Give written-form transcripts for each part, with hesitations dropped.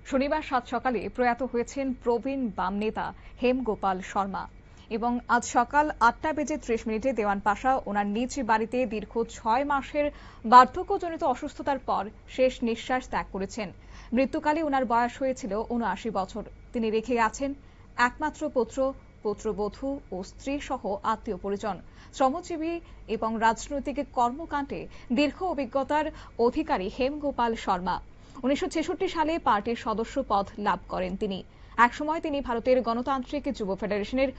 শনিবার সাত সকালে প্রয়াত হয়েছেন প্রবীণ বাম নেতা হেমগোপাল শর্মা এবং আজ সকাল ৮টা বেজে ৩০ মিনিটে দেওয়ান পাশা ওনার নিজ বাড়িতে দীর্ঘ ৬ মাসের বার্ধক্যজনিত অসুস্থতার পর শেষ নিঃশ্বাস ত্যাগ করেছেন। মৃত্যুকালে ওনার বয়স হয়েছিল ৭৯ বছর। তিনি রেখে গেছেন একমাত্র পুত্র, পুত্রবধূ ও স্ত্রী সহ আত্মীয় পরিজন। শ্রমজীবী এবং রাজনৈতিক কর্মকাণ্ডে দীর্ঘ অভিজ্ঞতার অধিকারী হেমগোপাল শর্মা ১৯৬৬ সালে পার্টির সদস্য পদ লাভ করেন তিনি। একসময় তিনি ভারতের গণতান্ত্রিক যুব ফেডারেশনের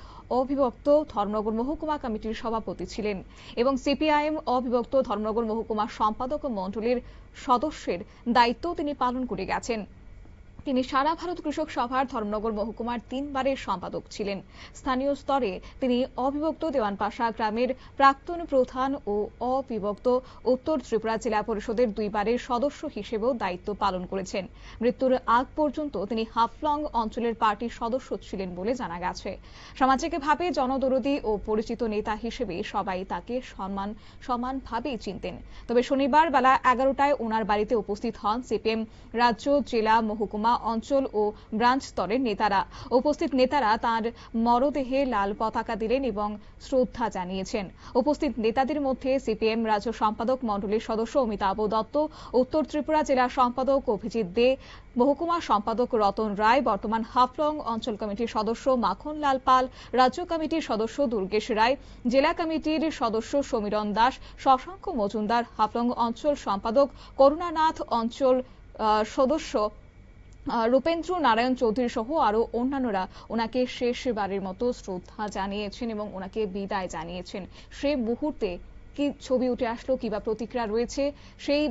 অবিভক্ত ধর্মনগর মহকুমা কমিটির সভাপতি ছিলেন এবং সিপিআইএম অবিভক্ত ধর্মনগর মহকুমা সম্পাদক মণ্ডলীর সদস্যের দায়িত্ব তিনি পালন করে গেছেন। তিনি সারা ভারত কৃষক সভার ধর্মনগর মহকুমার 3 বারের সম্পাদক ছিলেন। স্থানীয় স্তরে তিনি অবিভক্ত দেওয়ানপাশা গ্রামের প্রাক্তন প্রধান ও অবিভক্ত উত্তর ত্রিপুরা জেলা পরিষদের 2 বারের সদস্য হিসেবেও দায়িত্ব পালন করেছেন। মৃত্যুর আগ পর্যন্ত তিনি হাফলং অঞ্চলের পার্টির সদস্য ছিলেন বলে জানা গেছে। সামাজিকভাবে জনদরদী ও পরিচিত নেতা হিসেবে সবাই তাকে সমানভাবেই চিনতেন। তবে শনিবার বেলা 11টায় ওনার বাড়িতে উপস্থিত হন সিপিএম রাজ্য, জেলা, মহকুমা, অঞ্চল ও ব্রাঞ্চ স্তরের নেতারা। উপস্থিত নেতারা তাঁর মরদেহে লাল পতাকা দিলেন এবং শ্রদ্ধা জানিয়েছেন। উপস্থিত নেতাদের মধ্যে সিপিএম রাজ্য সম্পাদক মণ্ডলীর সদস্য অমিতাভ দত্ত, উত্তর ত্রিপুরা জেলা সম্পাদক অভিজিৎ দে, মহকুমা সম্পাদক রতন রায়, বর্তমান হাফলং অঞ্চল কমিটির সদস্য মাখনলাল পাল, রাজ্য কমিটির সদস্য দুর্গেশ রায়, জেলা কমিটির সদস্য সমীরণ দাস, শশাঙ্ক মজুমদার, হাফলং অঞ্চল সম্পাদক করুণানাথ, অঞ্চল সদস্য রূপেন্দ্র নারায়ণ চৌধুরী সহ আরো অন্যান্যরা ওনাকে শেষবারের মতো শ্রদ্ধা জানিয়েছেন এবং ওনাকে বিদায় জানিয়েছেন। সেই মুহূর্তে কি ছবি উঠে আসলো, কিংবা প্রতিক্রিয়া রয়েছে, সেই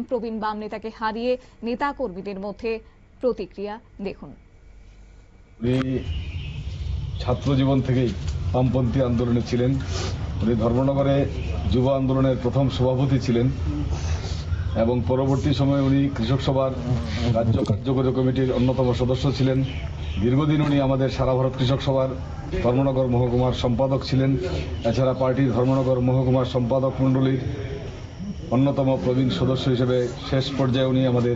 প্রবীণ বাম নেতাকে হারিয়ে নেতা কর্মীদের মধ্যে প্রতিক্রিয়া দেখুন। ছাত্র জীবন থেকেই বামপন্থী আন্দোলনে ছিলেন। উনি ধর্মনগরে যুব আন্দোলনের প্রথম সভাপতি ছিলেন এবং পরবর্তী সময়ে উনি কৃষক সভার রাজ্য কার্যকরী কমিটির অন্যতম সদস্য ছিলেন। দীর্ঘদিন উনি আমাদের সারা ভারত কৃষক সভার ধর্মনগর মহকুমার সম্পাদক ছিলেন। এছাড়া পার্টির ধর্মনগর মহকুমার সম্পাদক মণ্ডলীর অন্যতম প্রবীণ সদস্য হিসেবে শেষ পর্যায়ে উনি আমাদের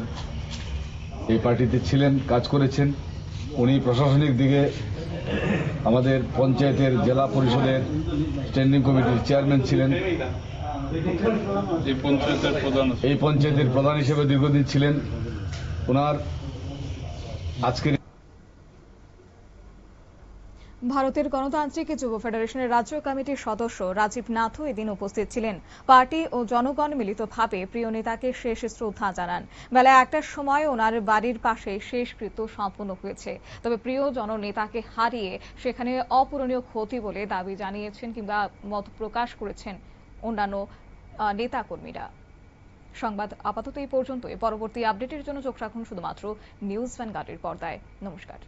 এই পার্টিতে ছিলেন, কাজ করেছেন। উনি প্রশাসনিক দিকে আমাদের পঞ্চায়েতের, জেলা পরিষদের স্ট্যান্ডিং কমিটির চেয়ারম্যান ছিলেন। এই পঞ্চায়েতের প্রধান হিসেবে দীর্ঘদিন ছিলেন। ওনার আজকের ভারতের গণতান্ত্রিক যুব ফেডারেশনের রাজ্য কমিটির সদস্য রাজীব নাথও এদিন উপস্থিত ছিলেন। পার্টি ও জনগণ মিলিতভাবে প্রিয় নেতাকে শেষ শ্রদ্ধা জানান। বেলা 1টার সময় ওনার বাড়ির পাশে শেষকৃত্য সম্পন্ন হয়েছে। তবে প্রিয় জননেতাকে হারিয়ে সেখানে অপূরণীয় ক্ষতি বলে দাবি জানিয়েছেন কিংবা মত প্রকাশ করেছেন অন্যান্য নেতা কর্মীরা। সংবাদ আপাতত এই পর্যন্তই। পরবর্তী আপডেটের জন্য চোখ রাখুন শুধুমাত্র নিউজ ভ্যানগার্ডের পর্দায়। নমস্কার।